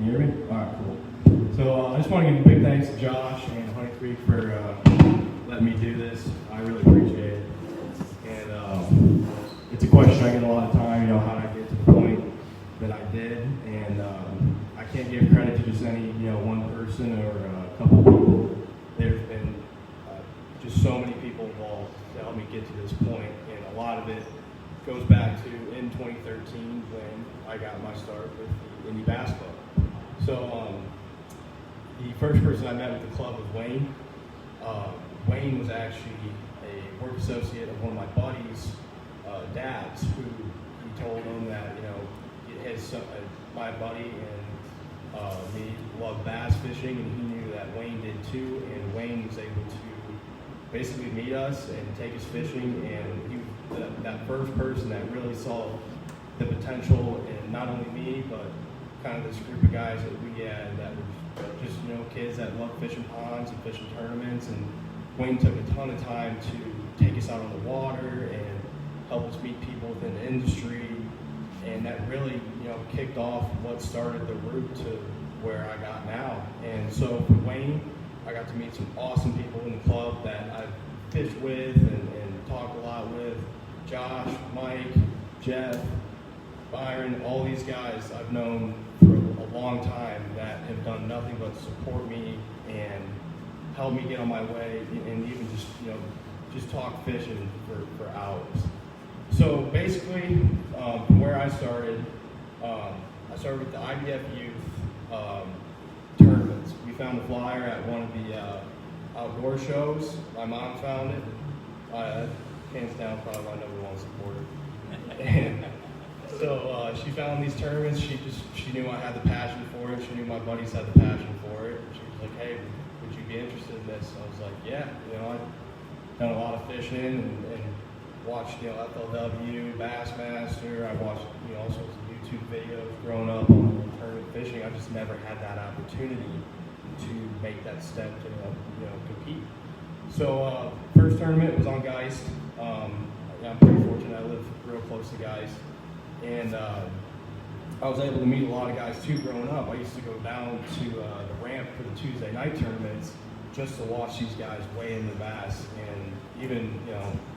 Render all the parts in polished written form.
Can you hear me? All right, cool. So I just want to give a big thanks to Josh and Honey Creek for letting me do this. I really appreciate it. And it's a question I get a lot of time, how did I get to the point that I did? And I can't give credit to just any, one person or a couple of people. There's been just so many people involved to help me get to this point, and a lot of it goes back to in 2013 when I got my start with the Indy Bass Club. So the first person I met with the club was Wayne. Wayne was actually a work associate of one of my buddies' dads, who he told him that my buddy and me loved bass fishing, and he knew that Wayne did too. And Wayne was able to basically meet us and take us fishing, and he was that first person that really saw the potential in not only me, but kind of this group of guys that we had that were just, kids that loved fishing ponds and fishing tournaments. And Wayne took a ton of time to take us out on the water and help us meet people within the industry. And that really, kicked off what started the route to where I got now. And so for Wayne, I got to meet some awesome people in the club that I've fished with and talked a lot with. Josh, Mike, Jeff, Byron, all these guys I've known for a long time that have done nothing but support me and help me get on my way, and even just talk fishing for hours. So basically, from where I started with the IBF youth tournaments. We found a flyer at one of the outdoor shows. My mom found it. Hands down, probably my number one supporter. And so she found these tournaments. She knew I had the passion for it. She knew my buddies had the passion for it. She was like, "Hey, would you be interested in this?" I was like, "Yeah." I've done a lot of fishing and watched FLW, Bassmaster. I watched all sorts of YouTube videos growing up on tournament fishing. I just never had that opportunity to make that step to compete. So first tournament was on Geist. I'm pretty fortunate. I live real close to Geist, and I was able to meet a lot of guys too growing up. I used to go down to the ramp for the Tuesday night tournaments just to watch these guys weigh in the bass and even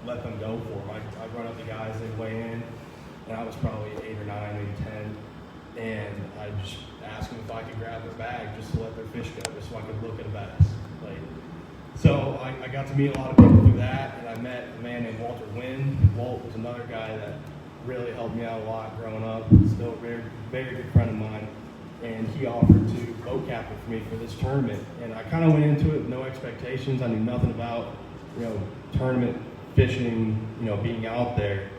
let them go for them. I'd run up to guys, they'd weigh in, and I was probably 8 or 9, maybe 10, and I'd just ask them if I could grab their bag just to let their fish go, just so I could look at a bass. So I got to meet a lot of people through that, and I met a man named Walter Wynn. Walt was another guy that really helped me out a lot growing up. Still a very, very good friend of mine, and he offered to boat captain for me for this tournament. And I kind of went into it with no expectations. I knew nothing about tournament fishing, being out there.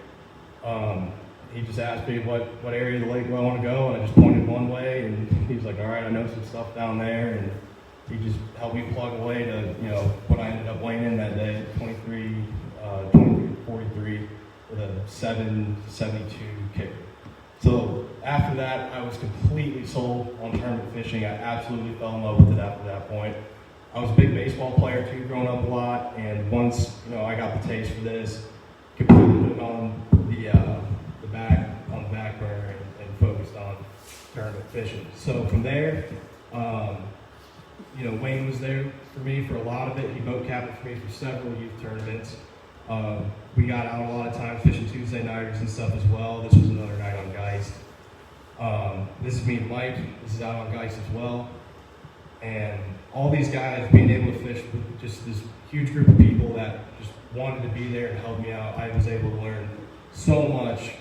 He just asked me what area of the lake do I want to go, and I just pointed one way, and he was like, "All right, I know some stuff down there." And he just helped me plug away to what I ended up weighing in that day, 23-43 with a 772 kicker. So after that, I was completely sold on tournament fishing. I absolutely fell in love with it after that point. I was a big baseball player too, growing up a lot, and once I got the taste for this, completely put it on the back burner and focused on tournament fishing. So from there, Wayne was there for me for a lot of it. He boat captained for me for several youth tournaments. We got out a lot of times fishing Tuesday nighters and stuff as well. This was another night on Geist. This is me and Mike. This is out on Geist as well. And all these guys being able to fish with just this huge group of people that just wanted to be there and help me out. I was able to learn so much,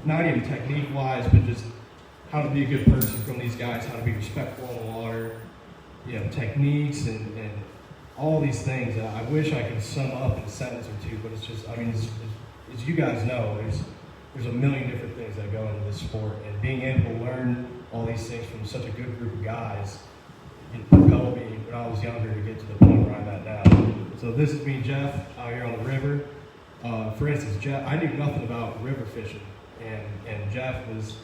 not even technique-wise, but just how to be a good person from these guys, how to be respectful in the water, techniques and all these things that I wish I could sum up in a sentence or two, but it's just, as you guys know, there's a million different things that go into this sport, and being able to learn all these things from such a good group of guys, it propelled me when I was younger to get to the point where I'm at now. So this is me and Jeff out here on the river. For instance, Jeff, I knew nothing about river fishing, and Jeff was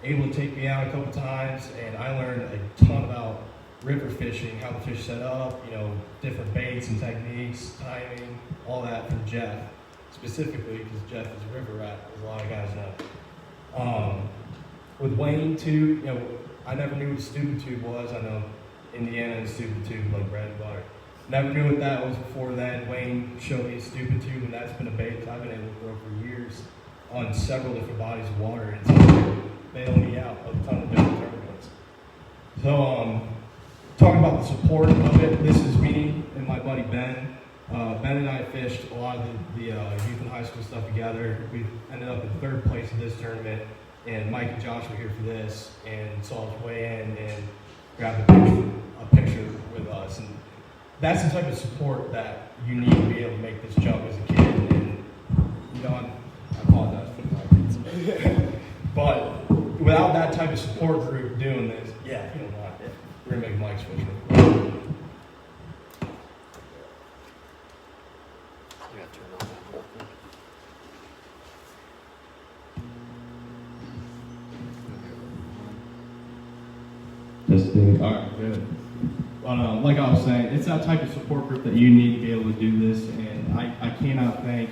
able to take me out a couple times, and I learned a ton about river fishing, how the fish set up, different baits and techniques, timing, all that from Jeff, specifically because Jeff is a river rat, as a lot of guys know. With Wayne too, I never knew what a stupid tube was. I know Indiana and stupid tube like bread and butter. Never knew what that was before then. Wayne showed me a stupid tube, and that's been a bait I've been able to throw for years on several different bodies of water, and it's bailed me out of a ton of different tournaments. So, talking about the support of it, this is me and my buddy Ben. Ben and I fished a lot of the youth and high school stuff together. We ended up in third place in this tournament, and Mike and Josh were here for this and saw us weigh in and grabbed a picture with us. And that's the type of support that you need to be able to make this jump as a kid. And you know, I apologize for the pizza. But without that type of support group doing this, yeah, if you don't mind, we're gonna make Mike switch real quick. Testing. All right, good. But like I was saying, it's that type of support group that you need to be able to do this, and I cannot thank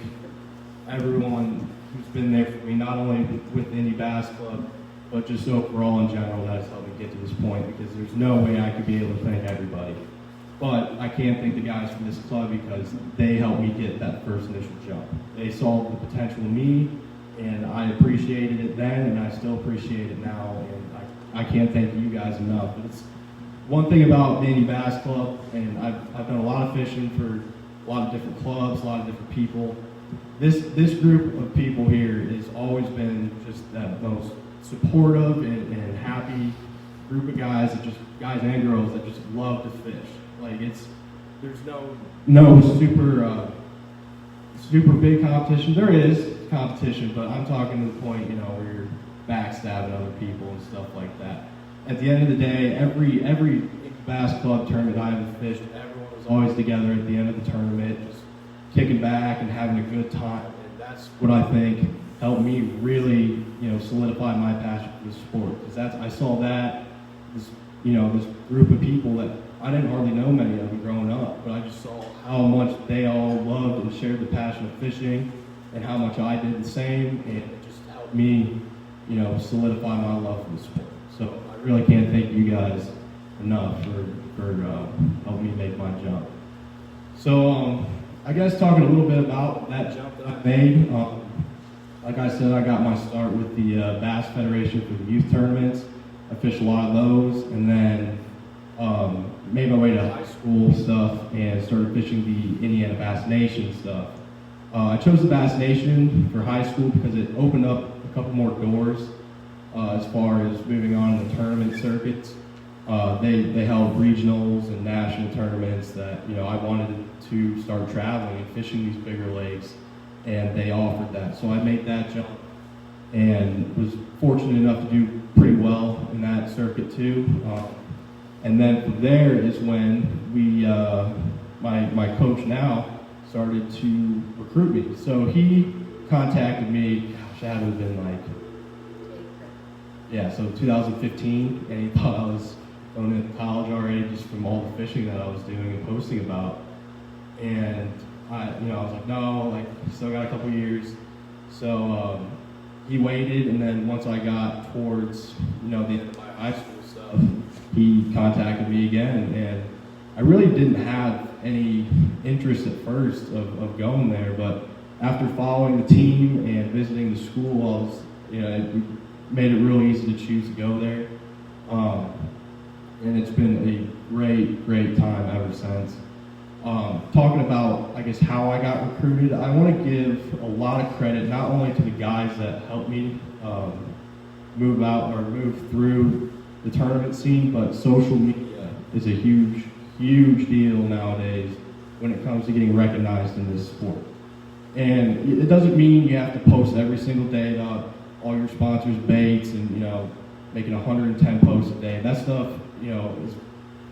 everyone who's been there for me, not only with Indy Bass Club, but just overall in general that has helped me get to this point, because there's no way I could be able to thank everybody. But I can thank the guys from this club because they helped me get that first initial jump. They saw the potential in me, and I appreciated it then, and I still appreciate it now, and I can't thank you guys enough. It's one thing about the Indy Bass Club, and I've done a lot of fishing for a lot of different clubs, a lot of different people. This group of people here has always been just that most supportive and happy group of guys and girls that just love to fish. Like there's no super big competition. There is competition, but I'm talking to the point, you know, where you're backstabbing other people and stuff like that. At the end of the day, every Bass Club tournament I ever fished, everyone was always together at the end of the tournament, just kicking back and having a good time. And that's what I think helped me really, you know, solidify my passion for the sport. Because I saw this group of people that I didn't hardly know many of them growing up, but I just saw how much they all loved and shared the passion of fishing, and how much I did the same, and it just helped me, you know, solidify my love for the sport. So I really can't thank you guys enough for helping me make my jump. So I guess talking a little bit about that jump that I made. Like I said, I got my start with the Bass Federation for the youth tournaments. I fished a lot of those, and then made my way to high school stuff and started fishing the Indiana Bass Nation stuff. I chose the Bass Nation for high school because it opened up a couple more doors as far as moving on in the tournament circuits. They held regionals and national tournaments that, you know, I wanted to start traveling and fishing these bigger lakes, and they offered that. So I made that jump and was fortunate enough to do pretty well in that circuit too. And then from there is when my coach now started to recruit me. So he contacted me, gosh, that would have been like, so 2015, and he thought I was going into college already just from all the fishing that I was doing and posting about. And I was like, no, like, still got a couple years. So he waited, and then once I got towards, the end of my high school stuff, he contacted me again, and I really didn't have any interest at first of going there, but after following the team and visiting the school, I was, it made it real easy to choose to go there. And it's been a great time ever since. Talking about, I guess, how I got recruited, I want to give a lot of credit not only to the guys that helped me move out or move through the tournament scene, but social media is a huge deal nowadays when it comes to getting recognized in this sport. And it doesn't mean you have to post every single day about all your sponsors' baits and, making 110 posts a day. That stuff, as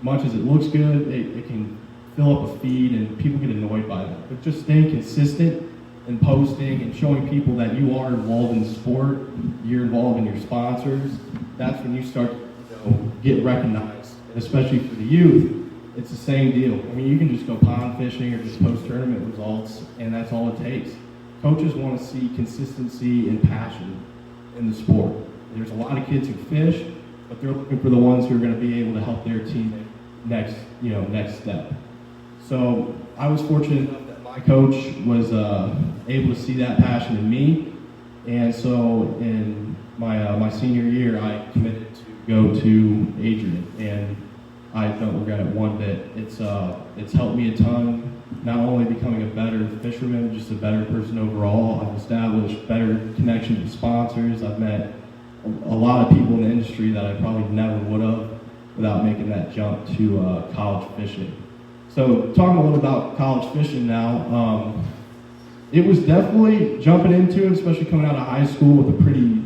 much as it looks good, it can fill up a feed and people get annoyed by that. But just staying consistent and posting and showing people that you are involved in the sport, you're involved in your sponsors, that's when you start to get recognized. And especially for the youth, it's the same deal. I mean, you can just go pond fishing or just post tournament results, and that's all it takes. Coaches want to see consistency and passion in the sport. There's a lot of kids who fish, but they're looking for the ones who are going to be able to help their team next step. So I was fortunate enough that my coach was able to see that passion in me, and so in my senior year, I committed to go to Adrian, and I don't regret it one bit. It's helped me a ton, not only becoming a better fisherman, just a better person overall. I've established better connections with sponsors. I've met a lot of people in the industry that I probably never would have without making that jump to college fishing. So talking a little about college fishing now, it was definitely jumping into it, especially coming out of high school with a pretty,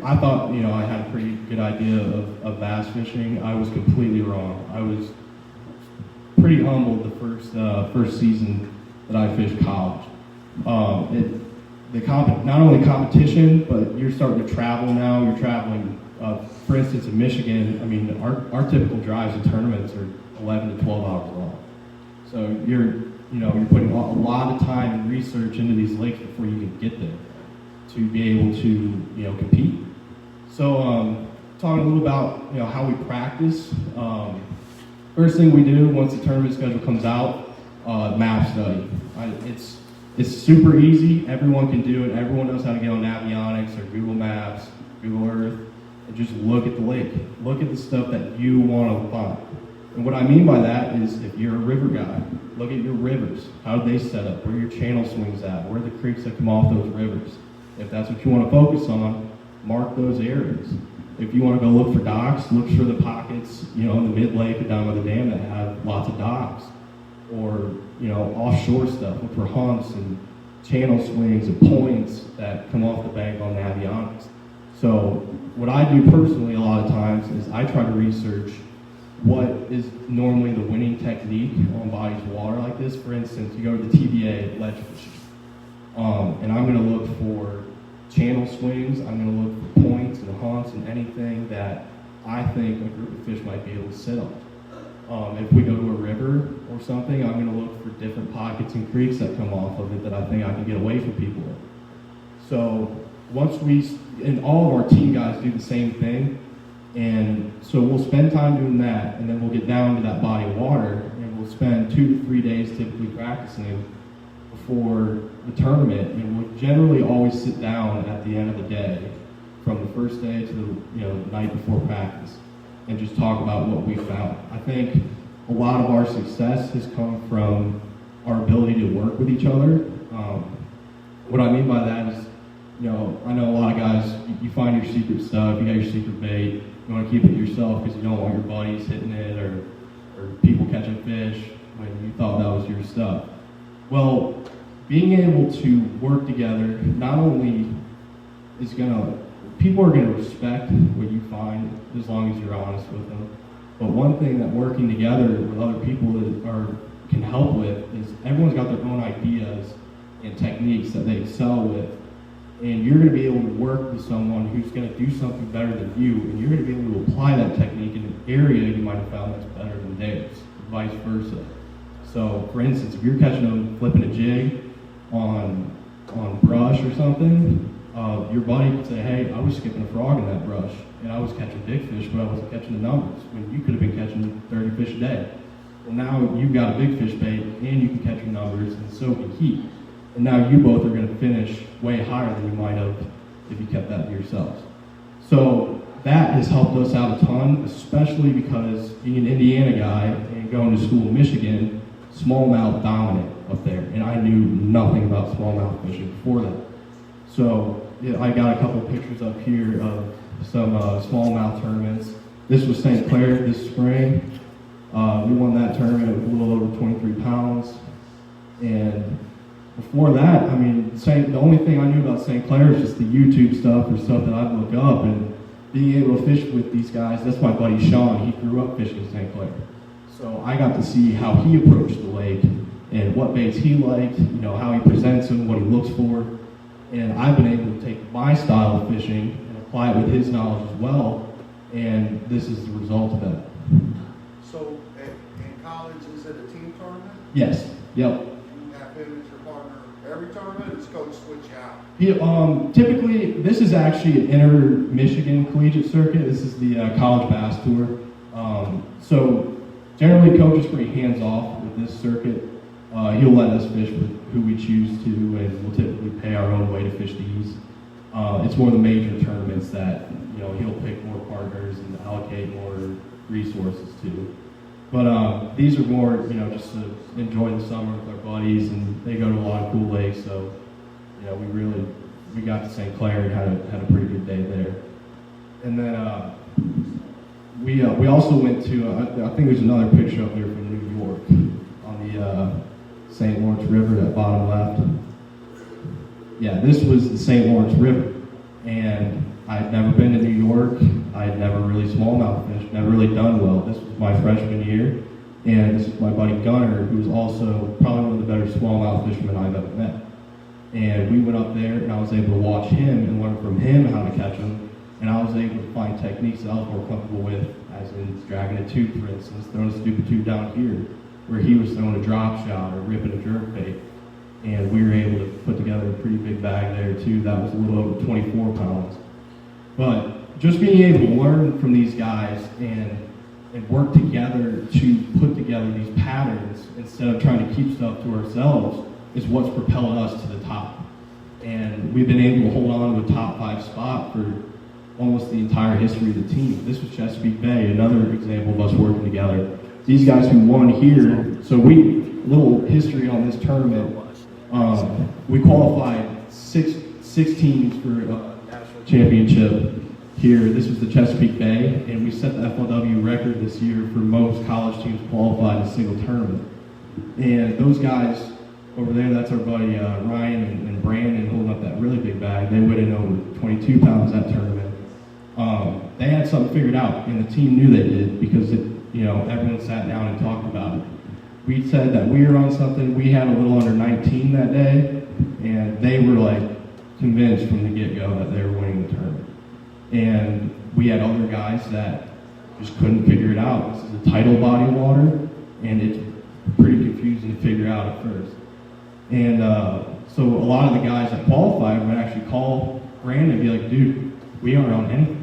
I thought, I had a pretty good idea of bass fishing. I was completely wrong. I was pretty humbled the first season that I fished college. Not only competition, but you're starting to travel now. You're traveling, for instance, in Michigan. I mean, our typical drives to tournaments are 11 to 12 hours long. So you're putting a lot of time and research into these lakes before you can get there to be able to, compete. So, talking a little about, how we practice. First thing we do once the tournament schedule comes out, map study. It's super easy. Everyone can do it. Everyone knows how to get on Navionics or Google Maps, Google Earth, and just look at the lake. Look at the stuff that you want to find. And what I mean by that is if you're a river guy, look at your rivers. How do they set up? Where your channel swings at? Where are the creeks that come off those rivers? If that's what you want to focus on, mark those areas. If you want to go look for docks, look for the pockets, in the mid-lake or down by the dam that have lots of docks. Or, offshore stuff. Look for humps and channel swings and points that come off the bank on Navionics. So what I do personally a lot of times is I try to research what is normally the winning technique on bodies of water like this. For instance, you go to the TBA ledge fishing, and I'm going to look for channel swings. I'm going to look for points and humps and anything that I think a group of fish might be able to sit on. If we go to a river or something, I'm going to look for different pockets and creeks that come off of it that I think I can get away from people with. So and all of our team guys do the same thing, and so we'll spend time doing that, and then we'll get down to that body of water, and we'll spend 2 to 3 days typically practicing before the tournament, and we'll generally always sit down at the end of the day, from the first day to the night before practice, and just talk about what we found. I think a lot of our success has come from our ability to work with each other. What I mean by that is, I know a lot of guys, you find your secret stuff, you got your secret bait, you want to keep it yourself because you don't want your buddies hitting it or people catching fish when you thought that was your stuff. Well, being able to work together not only is people are going to respect what you find as long as you're honest with them. But one thing that working together with other people can help with is everyone's got their own ideas and techniques that they excel with. And you're going to be able to work with someone who's going to do something better than you, and you're going to be able to apply that technique in an area you might have found that's better than theirs, vice versa. So, for instance, if you're flipping a jig on brush or something, your buddy could say, hey, I was skipping a frog in that brush, and I was catching big fish, but I wasn't catching the numbers, when you could have been catching 30 fish a day. Well, now you've got a big fish bait, and you can catch your numbers, and so can he. And now you both are going to finish way higher than you might have if you kept that to yourselves. So that has helped us out a ton, especially because being an Indiana guy and going to school in Michigan, smallmouth dominant up there, and I knew nothing about smallmouth fishing before that. So I got a couple pictures up here of some smallmouth tournaments. This was St. Clair this spring. We won that tournament with a little over 23 pounds. And before that, I mean, the only thing I knew about St. Clair is just the YouTube stuff or stuff that I'd look up, and being able to fish with these guys. That's my buddy Sean. He grew up fishing in St. Clair. So I got to see how he approached the lake and what baits he liked, how he presents them, what he looks for. And I've been able to take my style of fishing and apply it with his knowledge as well, and this is the result of that. So in college, is it a team tournament? Yes. Yep. You have him as your partner every every tournament, or does coach switch out? Yeah, typically, this is actually an inter-Michigan collegiate circuit. This is the college bass tour. So generally, coach is pretty hands-off with this circuit. He'll let us fish with who we choose to, and we'll typically pay our own way to fish these. It's more the major tournaments that he'll pick more partners and allocate more resources to. But these are more just to enjoy the summer with our buddies, and they go to a lot of cool lakes. So we got to St. Clair and had a pretty good day there. And then we also went to I think there's another picture up there from New York on the St. Lawrence River, that bottom left. Yeah, this was the St. Lawrence River, and I'd never been to New York. I'd never really smallmouth fished, never really done well. This was my freshman year, and this is my buddy Gunner, who's also probably one of the better smallmouth fishermen I've ever met. And we went up there, and I was able to watch him and learn from him how to catch them, and I was able to find techniques that I was more comfortable with, as in dragging a tube, for instance, throwing a stupid tube down here, where he was throwing a drop shot or ripping a jerkbait. And we were able to put together a pretty big bag there too. That was a little over 24 pounds. But just being able to learn from these guys and work together to put together these patterns instead of trying to keep stuff to ourselves is what's propelled us to the top. And we've been able to hold on to a top 5 spot for almost the entire history of the team. This was Chesapeake Bay, another example of us working together. These guys who won here, so little history on this tournament. We qualified six teams for a national championship here. This was the Chesapeake Bay, and we set the FLW record this year for most college teams qualified in a single tournament. And those guys over there, that's our buddy Ryan and Brandon holding up that really big bag. They weighed in over 22 pounds that tournament. They had something figured out, and the team knew they did because everyone sat down and talked about it. We said that we were on something. We had a little under 19 that day, and they were convinced from the get-go that they were winning the tournament. And we had other guys that just couldn't figure it out. This is a tidal body of water, and it's pretty confusing to figure out at first. And so a lot of the guys that qualified would actually call Brandon and be like, dude, we aren't on anything.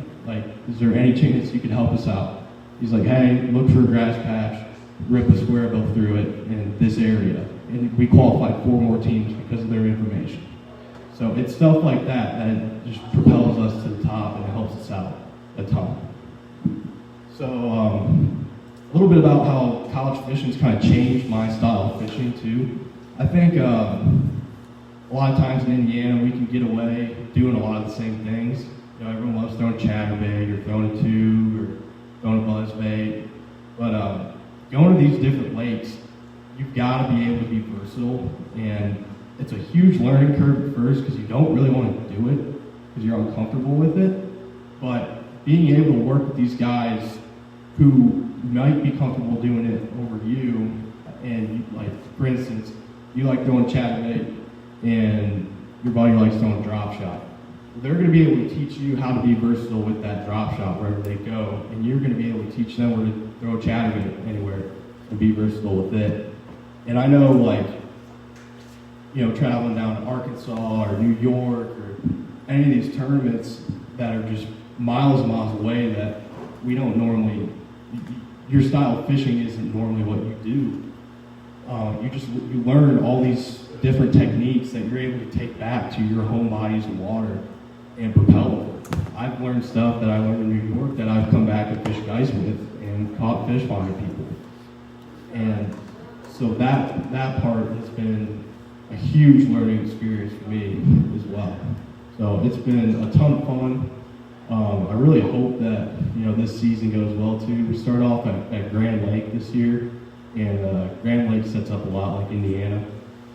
Is there any chance you could help us out? He's like, hey, look for a grass patch, rip a square bill through it in this area. And we qualified 4 more teams because of their information. So it's stuff like that that just propels us to the top and it helps us out a ton. So a little bit about how college fishing's kind of changed my style of fishing too. I think a lot of times in Indiana we can get away doing a lot of the same things. Everyone loves throwing chatterbait or throwing a tube or throwing a buzzbait. But going to these different lakes, you've got to be able to be versatile, and it's a huge learning curve at first because you don't really want to do it because you're uncomfortable with it. But being able to work with these guys who might be comfortable doing it over you, and for instance, you like throwing chatterbait and your buddy likes throwing a drop shot. They're going to be able to teach you how to be versatile with that drop shot wherever they go, and you're going to be able to teach them where to throw a chatterbait anywhere and be versatile with it. And I know, traveling down to Arkansas or New York or any of these tournaments that are just miles and miles away that we don't normally, your style of fishing isn't normally what you do. You learn all these different techniques that you're able to take back to your home bodies of water and propel them. I've learned stuff that I learned in New York that I've come back and fished guys with and caught fish behind people. And so that part has been a huge learning experience for me as well. So it's been a ton of fun. I really hope that this season goes well too. We start off at Grand Lake this year, and Grand Lake sets up a lot like Indiana.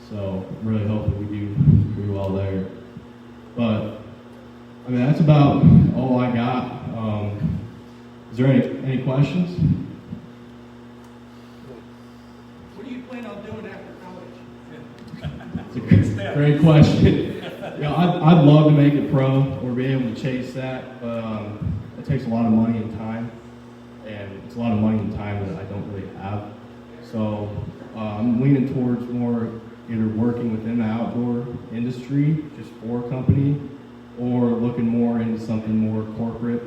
So I'm really hoping we do pretty well there. But that's about all I got. Is there any questions? What do you plan on doing after college? It's a great question. I'd love to make it pro or be able to chase that, but it takes a lot of money and time, and it's a lot of money and time that I don't really have. So I'm leaning towards more either working within the outdoor industry, just for a company, or looking more into something more corporate,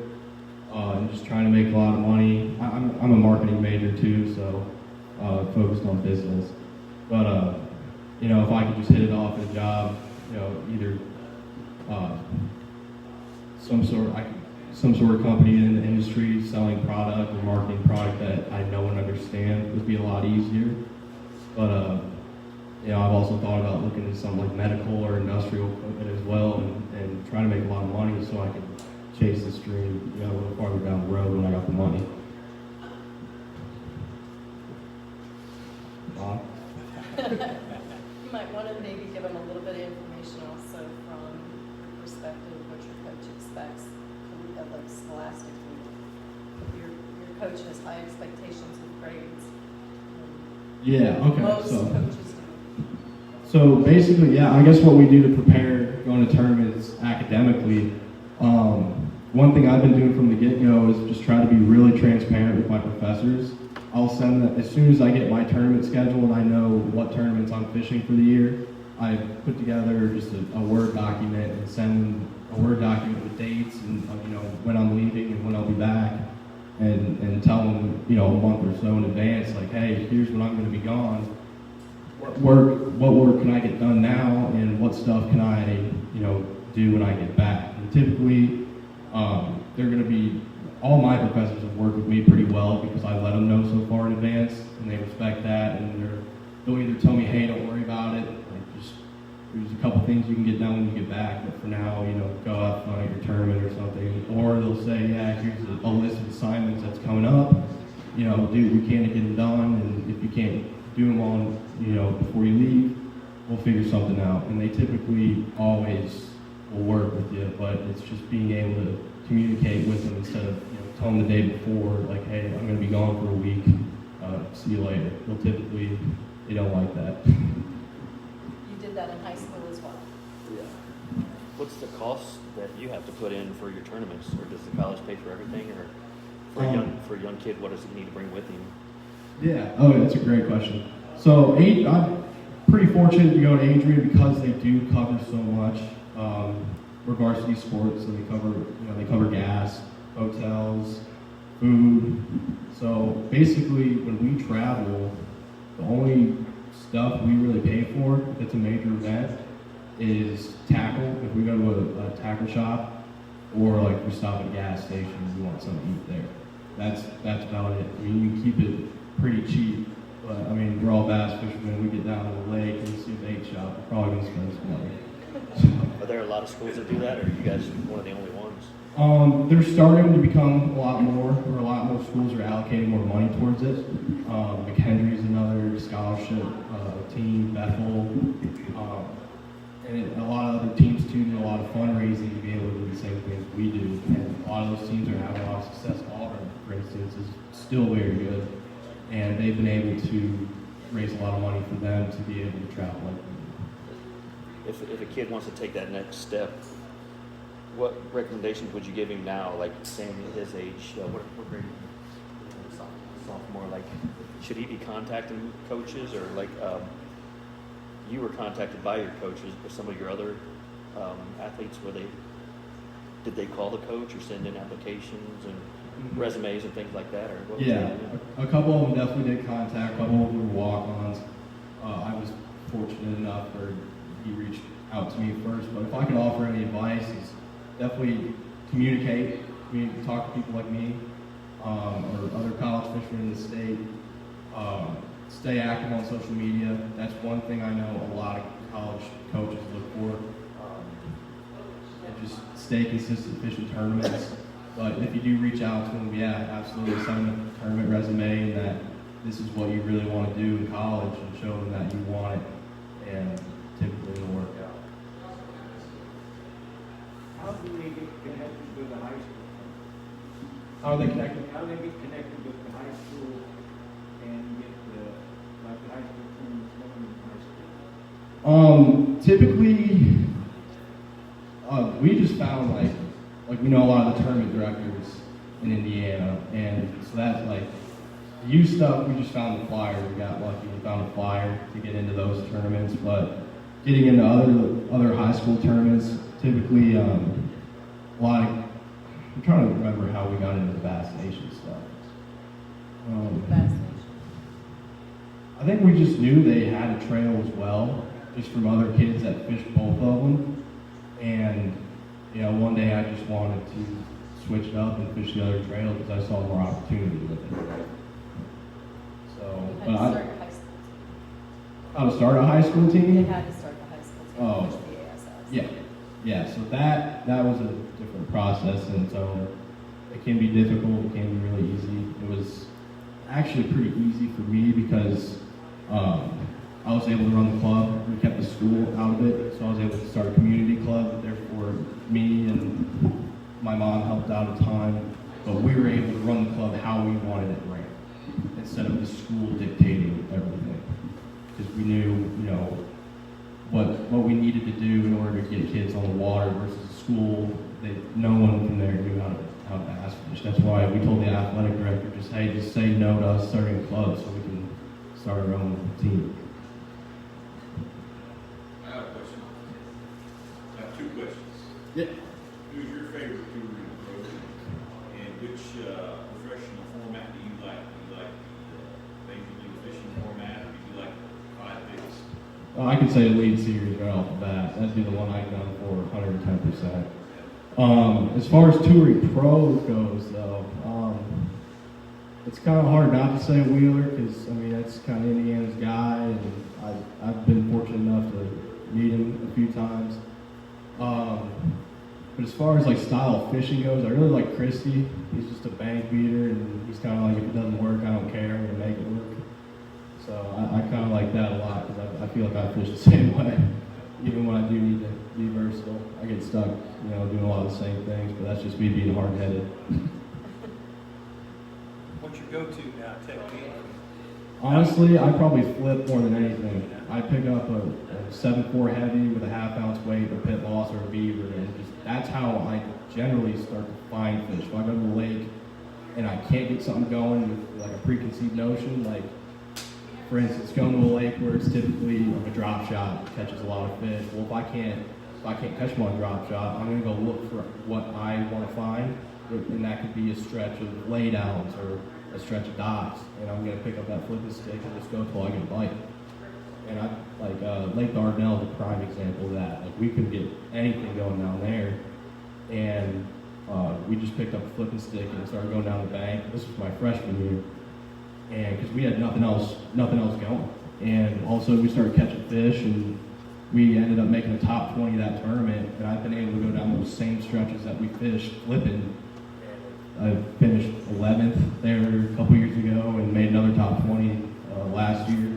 and just trying to make a lot of money. I'm a marketing major too, so focused on business. But you know, if I could just hit it off at a job, you know, either some sort of company in the industry selling product or marketing product that I know and understand would be a lot easier. But you know, I've also thought about looking at something like medical or industrial equipment as well, and trying to make a lot of money so I can chase this dream, you know, a little farther down the road when I got the money. You might want to maybe give them a little bit of information also from your perspective, what your coach expects of like scholastically. Your coach has high expectations with grades. Yeah, okay. Most coaches do. So basically, yeah, I guess what we do to prepare going to tournaments academically, one thing I've been doing from the get-go is just try to be really transparent with my professors. I'll send them, as soon as I get my tournament schedule and I know what tournaments I'm fishing for the year, I put together just a Word document and send them a Word document with dates and you know, when I'm leaving and when I'll be back, and tell them, you know, a month or so in advance, like, hey, here's when I'm going to be gone. What work can I get done now, and what stuff can I, you know, do when I get back? And typically, they're going to be, all my professors have worked with me pretty well because I let them know so far in advance, and they respect that, and they'll either tell me, hey, don't worry about it, like just, there's a couple things you can get done when you get back, but for now, you know, go have fun at your tournament or something. Or they'll say, yeah, here's a list of assignments that's coming up, you know, dude, we can't get them done, and if you can't do them on, you know, before you leave, we'll figure something out. And they typically always will work with you, but it's just being able to communicate with them instead of, you know, telling them the day before, like, hey, I'm going to be gone for a week, see you later. They'll typically, they don't like that. You did that in high school as well. Yeah. What's the cost that you have to put in for your tournaments, or does the college pay for everything, or for a young kid, what does he need to bring with him? Yeah, oh, that's a great question. So I'm pretty fortunate to go to Adrian because they do cover so much. We're varsity sports, so they cover gas, hotels, food. So basically, when we travel, the only stuff we really pay for, if it's a major event, is tackle. If we go to a tackle shop, or like we stop at a gas station and we want something to eat there. That's about it. I mean, you can keep it pretty cheap, but I mean, we're all bass fishermen. We get down to the lake and we see a bait shop. We're probably gonna spend some money. Are there a lot of schools that do that, or are you guys one of the only ones? They're starting to become a lot more schools are allocating more money towards it. McHenry's another scholarship team, Bethel, and a lot of other teams too do a lot of fundraising to be able to do the same things we do. And a lot of those teams are having a lot of success. Auburn, for instance, is still very good, and they've been able to raise a lot of money for them to be able to travel like them. If a kid wants to take that next step, what recommendations would you give him now, like saying at his age, what grade? Sophomore, like, should he be contacting coaches, or like you were contacted by your coaches, but some of your other athletes, did they call the coach or send in applications and resumes and things like that, or what? Yeah, a couple of them definitely did contact. A couple of them were walk-ons. I was fortunate enough where he reached out to me first, but if I could offer any advice, is definitely communicate, talk to people like me, or other college fishermen in the state. Stay active on social media. That's one thing I know a lot of college coaches look for. And just stay consistent fishing tournaments. But if you do reach out to them, yeah, absolutely send them a tournament resume and that this is what you really want to do in college, and show them that you want it, and typically it'll work out. How do they get connected with the high school? How are they connected? How do they get connected with the high school and get the high school tournaments going in high school? Typically, we just found like we know a lot of the tournament directors in Indiana, and so that's like youth stuff, we just found the flyer. We got lucky. We found a flyer to get into those tournaments. But getting into other high school tournaments, typically a lot of, I'm trying to remember how we got into the Bass Nation stuff. Bass Nation. I think we just knew they had a trail as well, just from other kids that fished both of them. And, you know, one day I just wanted to switch it up and fish the other trail because I saw more opportunity with it. So, You but had to I, start a high school how to start a high school team. team? You had to start the high school team. Oh. To fish the ASS. Yeah, yeah. So that was a different process, and so it can be difficult. It can be really easy. It was actually pretty easy for me because I was able to run the club. We kept the school out of it, so I was able to start a community club. Therefore, me and my mom helped out a ton, but we were able to run the club how we wanted it ran, instead of the school dictating everything. Because we knew, you know, what we needed to do in order to get kids on the water versus school. No one from there knew how to bass fish. That's why we told the athletic director, just say no to us starting a club so we can start our own team. I have a question. I have two questions. Yeah. Who's your favorite touring pro, and which professional format do you like? Do you like the Major League Fishing format, or do you like five bigs? I could say Elite Series right off the bat. That'd be the one I'd gone for 110%. As far as touring pros goes, though, it's kind of hard not to say Wheeler because, I mean, that's kind of Indiana's guy, and I've been fortunate enough to meet him a few times. But as far as like style of fishing goes, I really like Christie. He's just a bank beater, and he's kind of like, if it doesn't work, I don't care, I'm going to make it work. So I kind of like that a lot because I feel like I fish the same way. Even when I do need to be versatile, I get stuck, you know, doing a lot of the same things, but that's just me being hard-headed. What's your go-to now, technique? Honestly, I probably flip more than anything. I pick up a 7.4 heavy with a half-ounce weight, a pit loss, or a beaver, and just that's how I generally start to find fish. If I go to the lake and I can't get something going with like a preconceived notion, like for instance, going to a lake where it's typically like a drop shot catches a lot of fish. Well, if I can't catch them on a drop shot, I'm going to go look for what I want to find, and that could be a stretch of laydowns or a stretch of docks, and I'm going to pick up that flipping stick and just go till I get a bite. And Lake Dardanelle is a prime example of that. Like, we couldn't get anything going down there, and we just picked up a flipping stick and started going down the bank. This was my freshman year. And because we had nothing else going, and also we started catching fish, and we ended up making the top 20 of that tournament. And I've been able to go down those same stretches that we fished flipping. I finished 11th there a couple years ago, and made another top 20 last year.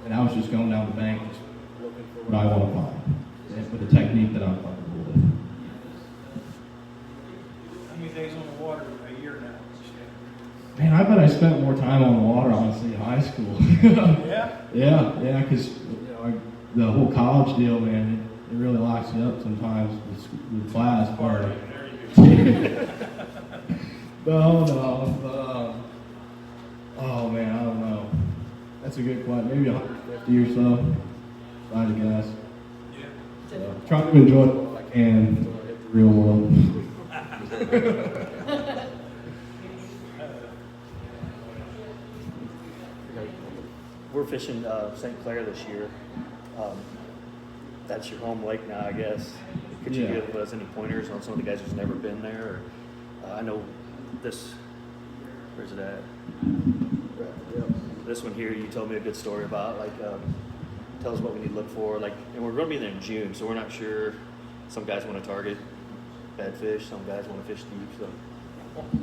And I was just going down the bank, just looking for what I want to find, and with the technique that I'm comfortable with. How many days on the water a year now? Man, I bet I spent more time on the water, honestly, in high school. Yeah? Yeah, because the whole college deal, man, it really locks you up sometimes with class. But oh man, I don't know. That's a good question. Maybe 150 or so, if I had to guess. Yeah. So, trying to enjoy it while I can until I hit the real world. We're fishing St. Clair this year. That's your home lake now, I guess. Could you give us any pointers on some of the guys who's never been there? Or, I know this. Where's it at? This one here, you told me a good story about. Like, tell us what we need to look for. Like, and we're going to be there in June, so we're not sure. Some guys want to target bad fish. Some guys want to fish deep. So,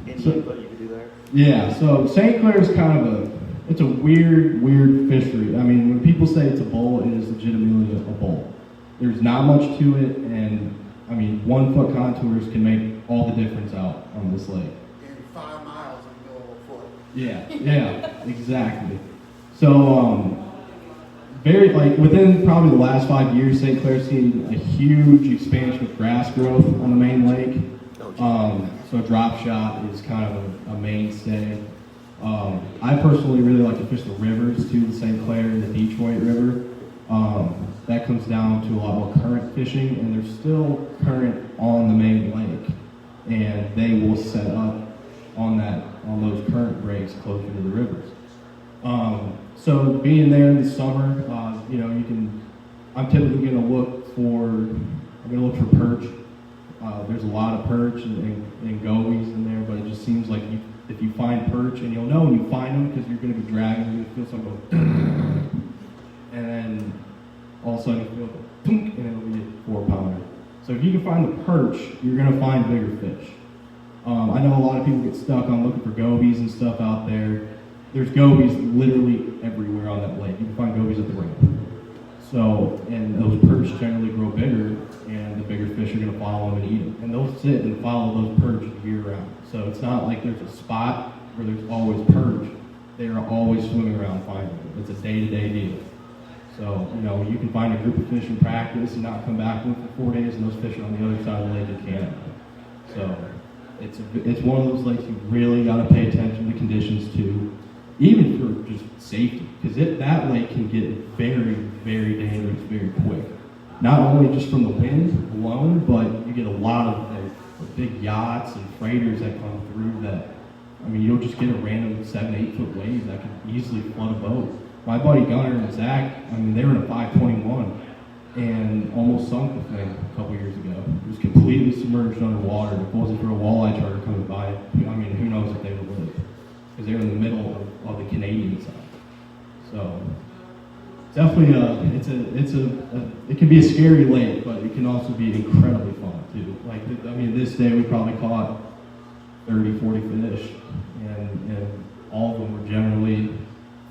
any input you could do there? Yeah. So St. Clair is kind of it's a weird fishery. I mean, when people say it's a bowl, it is legitimately a bowl. There's not much to it, and I mean, 1 foot contours can make all the difference out on this lake. In 5 miles and go a foot. Yeah, exactly. So, very within probably the last 5 years, St. Clair's seen a huge expansion of grass growth on the main lake. So drop shot is kind of a mainstay. I personally really like to fish the rivers too, the St. Clair and the Detroit River. That comes down to a lot more current fishing, and there's still current on the main lake, and they will set up on those current breaks closer to the rivers. So being there in the summer, you know, I'm typically going to look for perch. There's a lot of perch and gobies in there, but it just seems like if you find perch, and you'll know when you find them because you're going to be dragging, you're going to feel something go, and then all of a sudden you feel the thunk, and it'll be a 4-pounder. So if you can find the perch, you're going to find bigger fish. I know a lot of people get stuck on looking for gobies and stuff out there. There's gobies literally everywhere on that lake. You can find gobies at the ramp. So, and those perch generally grow bigger, and the bigger fish are going to follow them and eat them. And they'll sit and follow those perch year round. So it's not like there's a spot where there's always perch. They are always swimming around finding them. It's a day-to-day deal. So, you know, you can find a group of fish in practice and not come back with for 4 days, and those fish are on the other side of the lake in Canada. So it's one of those lakes you really got to pay attention to conditions to, even for just safety, because that lake can get very, very dangerous very quick. Not only just from the wind alone, but you get a lot of big yachts and freighters that come through that, I mean, you'll just get a random 7-8 foot wave that can easily flood a boat. My buddy Gunner and Zach, I mean, they were in a 521 and almost sunk the thing a couple years ago. It was completely submerged underwater. If it wasn't for a walleye charter coming by, I mean, who knows if they would live, because they were in the middle of the Canadian side. So definitely, it can be a scary lake, but it can also be incredibly fun too. Like, I mean, this day we probably caught 30, 40 fish, and all of them were generally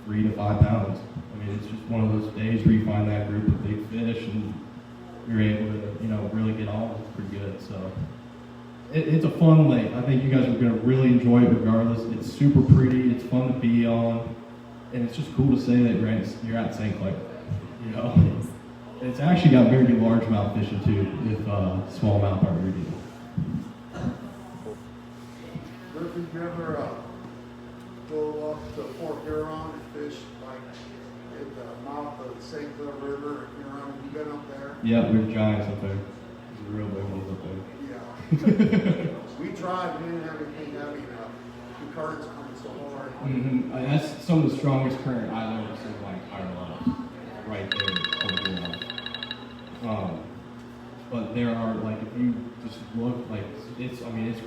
3 to 5 pounds. I mean, it's just one of those days where you find that group of big fish and you're able to, you know, really get on pretty good. So it's a fun lake. I think you guys are going to really enjoy it regardless. It's super pretty. It's fun to be on. And it's just cool to say that you're at St. Clair. You know, it's actually got very largemouth fishing too, if smallmouth aren't really deal. Griffin, you ever go up to Fort Huron and fish like at the mouth of the St. Clair River in Huron? Have you been up there? Yeah, there's giants up there. There's real big ones up there. Yeah. We tried, we didn't have anything heavy enough. The current's coming so hard. Mm-hmm. That's some of the strongest current I've ever seen, like higher levels, right there. But there are, like, if you just look, like, it's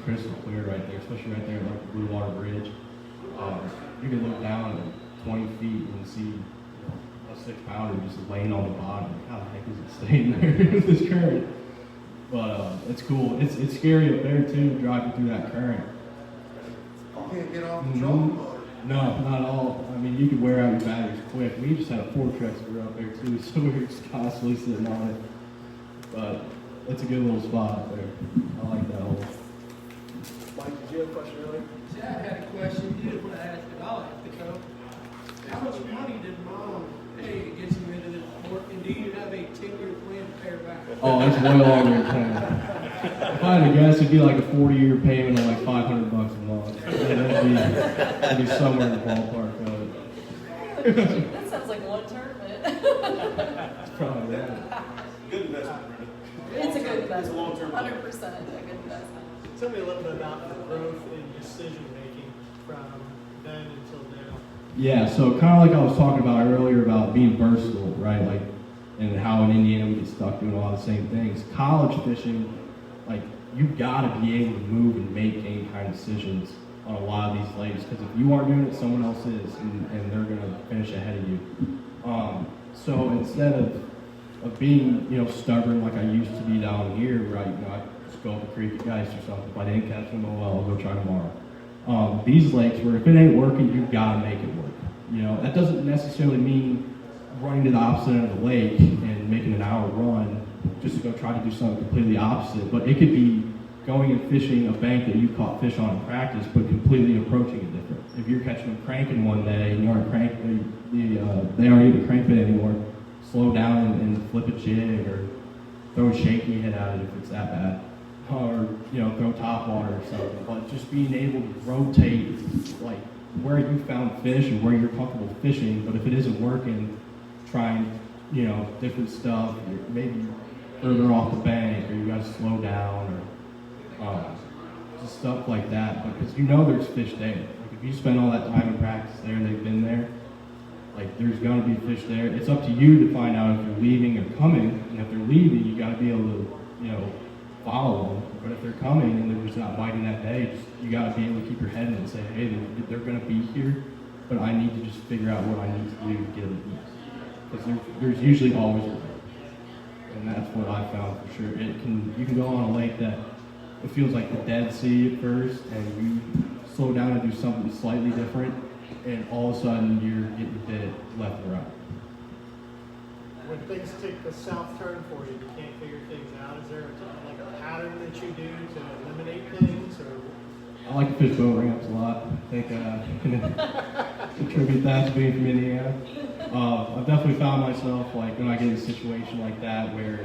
crystal clear right there, especially right there at like the Blue Water Bridge. You can look down at 20 feet and see, you know, a 6-pounder just laying on the bottom. Like, how the heck is it staying there with this current? But it's cool. It's scary up there too, driving through that current. You can't get off the trolling motor. No, not at all. I mean, you could wear out your batteries quick. We just had a Fortrex we were up there too, so we were just constantly sitting on it. But it's a good little spot up there. I like that hole. Mike, did you have a question earlier? Yeah, I had a question. You didn't want to ask it. I'll ask it though. How much money did Mom pay to get you into this sport? And do you have a 10-year plan to pay her back? Oh, it's way longer than 10. If I had to guess, it'd be like a 40-year payment of like $500 a month. That'd be somewhere in the ballpark of it. That sounds like one tournament. It's probably that. Good investment, Brenda. It's a good investment. It's a long-term 100% a good investment. Tell me a little bit about the growth in decision making from then until now. Yeah, so kind of like I was talking about earlier about being versatile, right? Like, and how in Indiana we get stuck doing a lot of the same things. College fishing, like, you've got to be able to move and make any kind of decisions on a lot of these lakes, because if you aren't doing it, someone else is, and they're going to finish ahead of you. So instead of being, you know, stubborn like I used to be down here, right? You know, I just go up the creek at Geist or something. If I didn't catch them, oh well, I'll go try tomorrow. These lakes where if it ain't working, you've got to make it work. You know, that doesn't necessarily mean running to the opposite end of the lake and making an hour run just to go try to do something completely opposite. But it could be going and fishing a bank that you caught fish on in practice, but completely approaching it different. If you're catching them cranking one day and you aren't they aren't even crankbait anymore, slow down and flip a jig or throw a shaky head at it if it's that bad, or, you know, throw top water or something. But just being able to rotate like where you found fish and where you're comfortable fishing. But if it isn't working, trying, different stuff. Maybe further off the bank, or you got to slow down, or just stuff like that. Because there's fish there. Like if you spend all that time in practice there, and they've been there. Like there's gonna be fish there. It's up to you to find out if they're leaving or coming. And if they're leaving, you gotta be able to, follow them. But if they're coming and they're just not biting that day, you gotta be able to keep your head in and say, hey, they're gonna be here, but I need to just figure out what I need to do to get them to eat. Because there's usually always a way. And that's what I found for sure. You can go on a lake that it feels like the Dead Sea at first, and you slow down and do something slightly different, and all of a sudden you're getting bit left and right. When things take a south turn for you, you can't figure things out. Is there a pattern that you do to eliminate things, or? I like to fish boat ramps a lot. I think I can contribute that to being from Indiana. I've definitely found myself, like, when I get in a situation like that where,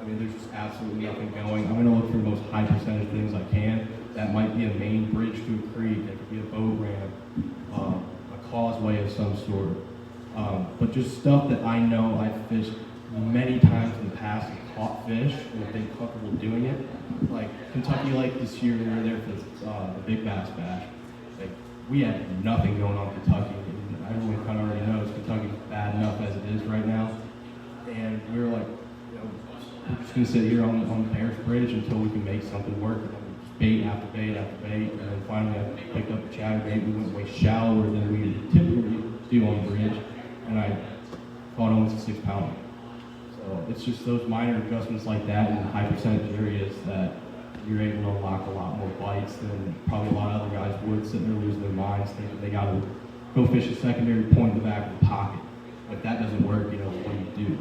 there's just absolutely nothing going, I'm going to look for the most high percentage things I can. That might be a main bridge to a creek. That could be a boat ramp, a causeway of some sort. But just stuff that I know I've fished many times in the past and caught fish and have been comfortable doing it. Like Kentucky Lake this year, we were there for the Big Bass Bash. Like, we had nothing going on in Kentucky. And everyone kind of already knows Kentucky's bad enough as it is right now. And we were like, we're just going to sit here on the Bears Bridge until we can make something work. And just bait after bait after bait. And then finally I picked up a chatterbait. We went way shallower than we typically do on the bridge. And I caught almost a 6-pounder. So it's just those minor adjustments like that in high percentage areas that you're able to unlock a lot more bites than probably a lot of other guys would, sitting there losing their minds thinking they got to go fish a secondary point in the back of the pocket. If that doesn't work, what do you do?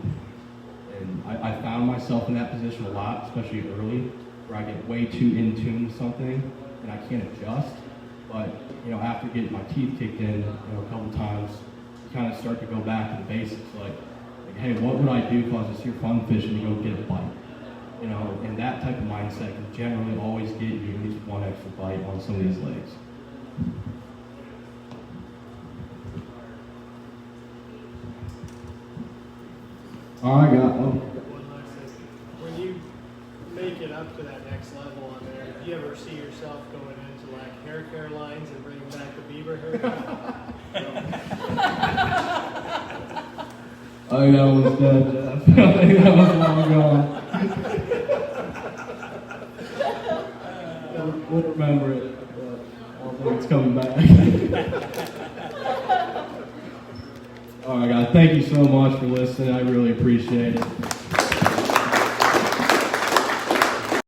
And I found myself in that position a lot, especially early, where I get way too in tune with something and I can't adjust. But, after getting my teeth kicked in, a couple times, you kind of start to go back to the basics, like, hey, what would I do if I was just here fun fishing to go get a bite? And that type of mindset can generally always get you at least one extra bite on some of these lakes. All right, One last thing. When you make it up to that next level on there, do you ever see yourself going into hair care lines and bringing back the beaver hair? I think that was dead, Jeff. I think that was long gone. We'll remember it, but I don't think it's coming back. All right, guys, thank you so much for listening. I really appreciate it.